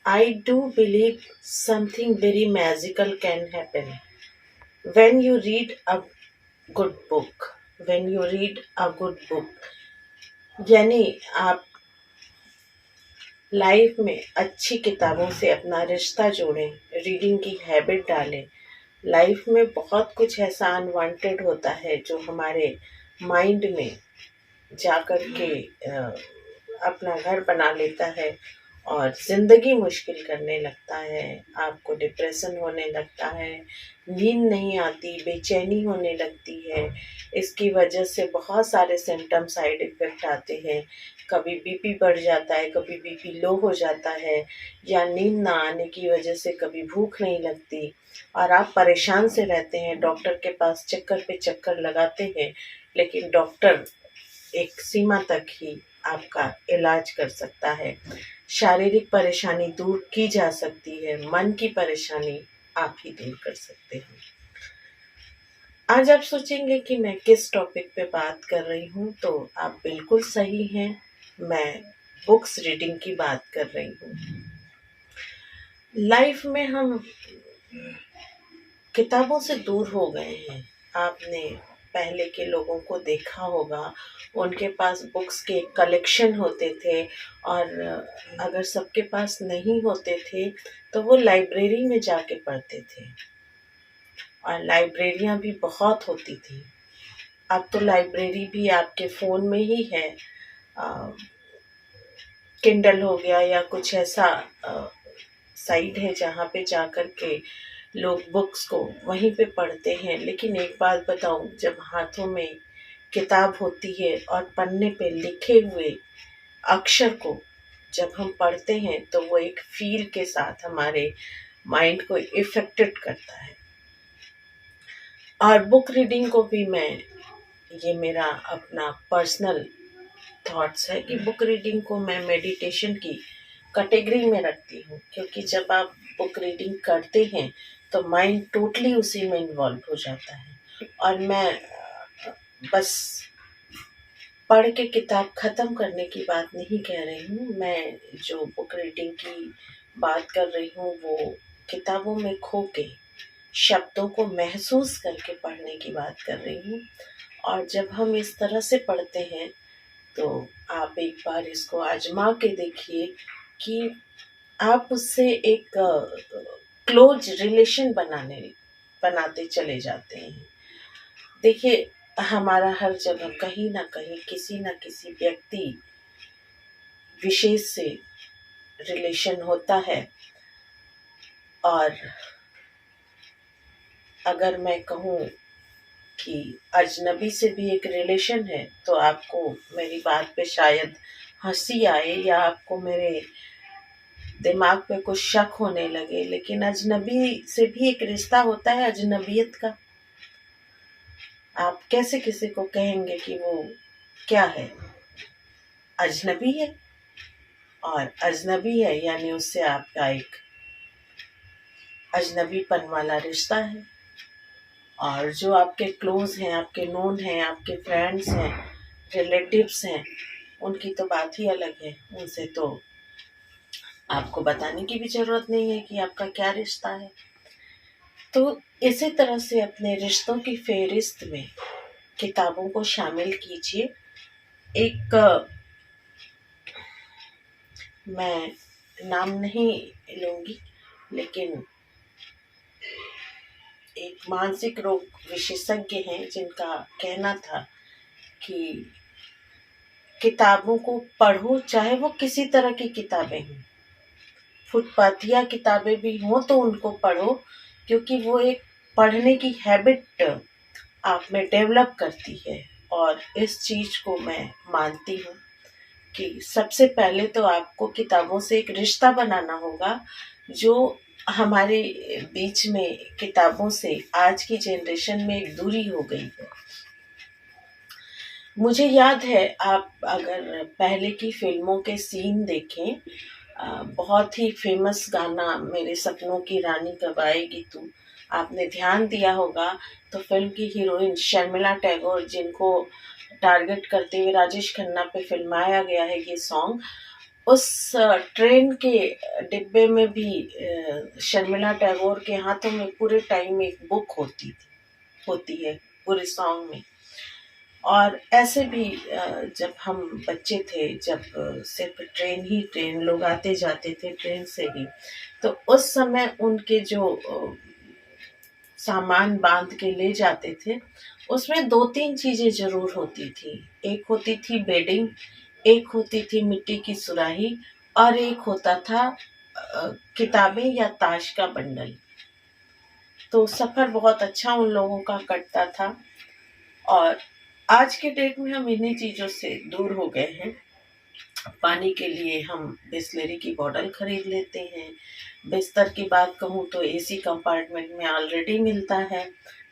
I do believe something very magical can happen when you read a good book. When you read a good book, यानी आप life में अच्छी किताबों से अपना रिश्ता जोड़ें, रीडिंग की हैबिट डालें। लाइफ में बहुत कुछ ऐसा अनवांटेड होता है जो हमारे माइंड में जाकर के अपना घर बना लेता है और ज़िंदगी मुश्किल करने लगता है। आपको डिप्रेशन होने लगता है, नींद नहीं आती, बेचैनी होने लगती है। इसकी वजह से बहुत सारे सिम्पटम साइड इफ़ेक्ट आते हैं। कभी बीपी बढ़ जाता है, कभी बीपी लो हो जाता है, या नींद ना आने की वजह से कभी भूख नहीं लगती और आप परेशान से रहते हैं। डॉक्टर के पास चक्कर पे चक्कर लगाते हैं, लेकिन डॉक्टर एक सीमा तक ही आपका इलाज कर सकता है। शारीरिक परेशानी दूर की जा सकती है, मन की परेशानी आप ही दूर कर सकते हैं। आज आप सोचेंगे कि मैं किस टॉपिक पे बात कर रही हूँ, तो आप बिल्कुल सही हैं। मैं बुक्स रीडिंग की बात कर रही हूँ। लाइफ में हम किताबों से दूर हो गए हैं। आपने पहले के लोगों को देखा होगा, उनके पास बुक्स के कलेक्शन होते थे, और अगर सबके पास नहीं होते थे तो वो लाइब्रेरी में जाके पढ़ते थे, और लाइब्रेरियां भी बहुत होती थी। अब तो लाइब्रेरी भी आपके फ़ोन में ही है। किंडल हो गया या कुछ ऐसा साइट है जहाँ पे जाकर के लोग बुक्स को वहीं पे पढ़ते हैं। लेकिन एक बात बताऊं, जब हाथों में किताब होती है और पन्ने पे लिखे हुए अक्षर को जब हम पढ़ते हैं, तो वो एक फील के साथ हमारे माइंड को इफेक्टेड करता है। और बुक रीडिंग को भी ये मेरा अपना पर्सनल थॉट्स है कि बुक रीडिंग को मैं मेडिटेशन की कैटेगरी में रखती हूँ, क्योंकि जब आप बुक रीडिंग करते हैं तो माइंड टोटली उसी में इन्वॉल्व हो जाता है। और मैं बस पढ़ के किताब ख़त्म करने की बात नहीं कह रही हूँ। मैं जो बुक रीडिंग की बात कर रही हूँ वो किताबों में खो के शब्दों को महसूस करके पढ़ने की बात कर रही हूँ। और जब हम इस तरह से पढ़ते हैं तो आप एक बार इसको आजमा के देखिए कि आप उससे एक क्लोज रिलेशन बनाते चले जाते हैं। देखिए, हमारा हर जगह कहीं ना कहीं किसी न किसी व्यक्ति विशेष से रिलेशन होता है। और अगर मैं कहूँ कि अजनबी से भी एक रिलेशन है, तो आपको मेरी बात पे शायद हंसी आए या आपको मेरे दिमाग पे कुछ शक होने लगे, लेकिन अजनबी से भी एक रिश्ता होता है अजनबियत का। आप कैसे किसी को कहेंगे कि वो क्या है, अजनबी है। और अजनबी है यानी उससे आपका एक अजनबीपन वाला रिश्ता है। और जो आपके क्लोज हैं, आपके नोन हैं, आपके फ्रेंड्स हैं, रिलेटिव्स हैं, उनकी तो बात ही अलग है। उनसे तो आपको बताने की भी ज़रूरत नहीं है कि आपका क्या रिश्ता है। तो इसी तरह से अपने रिश्तों की फेहरिस्त में किताबों को शामिल कीजिए। एक मैं नाम नहीं लूँगी, लेकिन एक मानसिक रोग विशेषज्ञ हैं जिनका कहना था कि किताबों को पढ़ो, चाहे वो किसी तरह की किताबें हों, फुटपाथिया किताबें भी हों तो उनको पढ़ो, क्योंकि वो एक पढ़ने की हैबिट आप में डेवलप करती है। और इस चीज़ को मैं मानती हूँ कि सबसे पहले तो आपको किताबों से एक रिश्ता बनाना होगा। जो हमारे बीच में किताबों से आज की जनरेशन में एक दूरी हो गई है। मुझे याद है, आप अगर पहले की फिल्मों के सीन देखें, बहुत ही फेमस गाना मेरे सपनों की रानी कब आएगी तू, आपने ध्यान दिया होगा तो फिल्म की हीरोइन शर्मिला टैगोर, जिनको टारगेट करते हुए राजेश खन्ना पे फिल्माया गया है ये सॉन्ग, उस ट्रेन के डिब्बे में भी शर्मिला टैगोर के हाथों में पूरे टाइम एक बुक होती है पूरे सॉन्ग में। और ऐसे भी जब हम बच्चे थे, जब सिर्फ ट्रेन लोग आते जाते थे ट्रेन से ही, तो उस समय उनके जो सामान बांध के ले जाते थे, उसमें 2-3 चीजें जरूर होती थी। एक होती थी बेडिंग, एक होती थी मिट्टी की सुराही, और एक होता था किताबें या ताश का बंडल। तो सफर बहुत अच्छा उन लोगों का कटता था। और आज के डेट में हम इन्हीं चीजों से दूर हो गए हैं। पानी के लिए हम बिस्लेरी की बॉटल खरीद लेते हैं। बिस्तर की बात कहूँ तो एसी कंपार्टमेंट में ऑलरेडी मिलता है,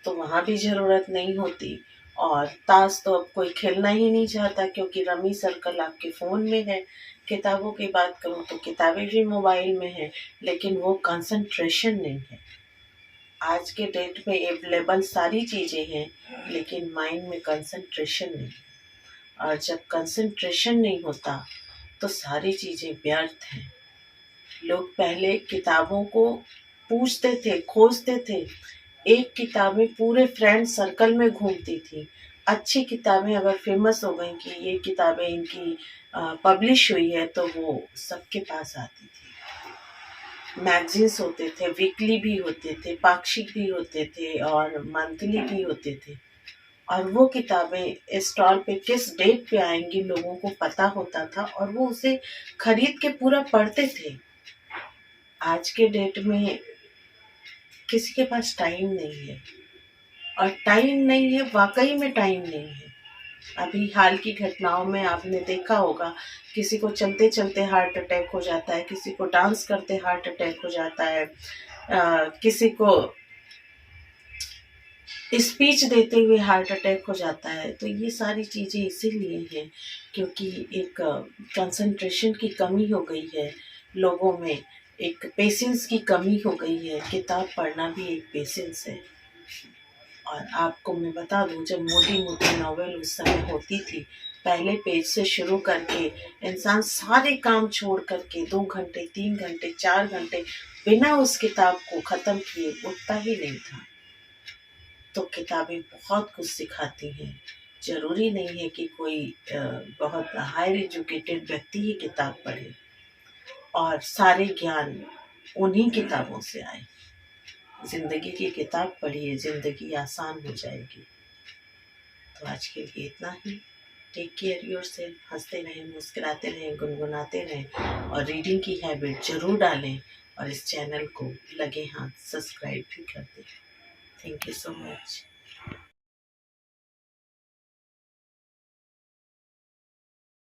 तो वहाँ भी ज़रूरत नहीं होती। और ताश तो अब कोई खेलना ही नहीं चाहता, क्योंकि रमी सर्कल आपके फ़ोन में है। किताबों की बात करूँ तो किताबें भी मोबाइल में हैं, लेकिन वो कंसंट्रेशन नहीं है। आज के डेट में अवेलेबल सारी चीज़ें हैं, लेकिन माइंड में कंसंट्रेशन नहीं है। और जब कंसंट्रेशन नहीं होता तो सारी चीज़ें व्यर्थ हैं। लोग पहले किताबों को पूछते थे, खोजते थे। एक किताबें पूरे फ्रेंड सर्कल में घूमती थी। अच्छी किताबें अगर फेमस हो गई कि ये किताबें इनकी पब्लिश हुई है, तो वो सबके पास आती थी। मैगजीन्स होते थे, वीकली भी होते थे, पाक्षिक भी होते थे और मंथली भी होते थे। और वो किताबें स्टॉल पे किस डेट पे आएंगी लोगों को पता होता था, और वो उसे खरीद के पूरा पढ़ते थे। आज के डेट में किसी के पास टाइम नहीं है, और टाइम नहीं है, वाकई में टाइम नहीं है। अभी हाल की घटनाओं में आपने देखा होगा, किसी को चलते चलते हार्ट अटैक हो जाता है, किसी को डांस करते हार्ट अटैक हो जाता है, किसी को स्पीच देते हुए हार्ट अटैक हो जाता है। तो ये सारी चीज़ें इसीलिए हैं क्योंकि एक कंसंट्रेशन की कमी हो गई है लोगों में, एक पेशेंस की कमी हो गई है। किताब पढ़ना भी एक पेशेंस है। और आपको मैं बता दूं, जब मोटी मोटी नॉवेल उस समय होती थी, पहले पेज से शुरू करके इंसान सारे काम छोड़ करके 2 घंटे, 3 घंटे, 4 घंटे बिना उस किताब को ख़त्म किए उठता ही नहीं था। तो किताबें बहुत कुछ सिखाती हैं। ज़रूरी नहीं है कि कोई बहुत हायर एजुकेटेड व्यक्ति ही किताब पढ़े और सारे ज्ञान उन्हीं किताबों से आए। ज़िंदगी की किताब पढ़िए, ज़िंदगी आसान हो जाएगी। तो आज के लिए इतना ही। Take care yourself. हंसते रहें, मुस्कुराते रहें, गुनगुनाते रहें और रीडिंग की हैबिट ज़रूर डालें। और इस चैनल को लगे हाथ सब्सक्राइब भी कर दें। Thank you so much.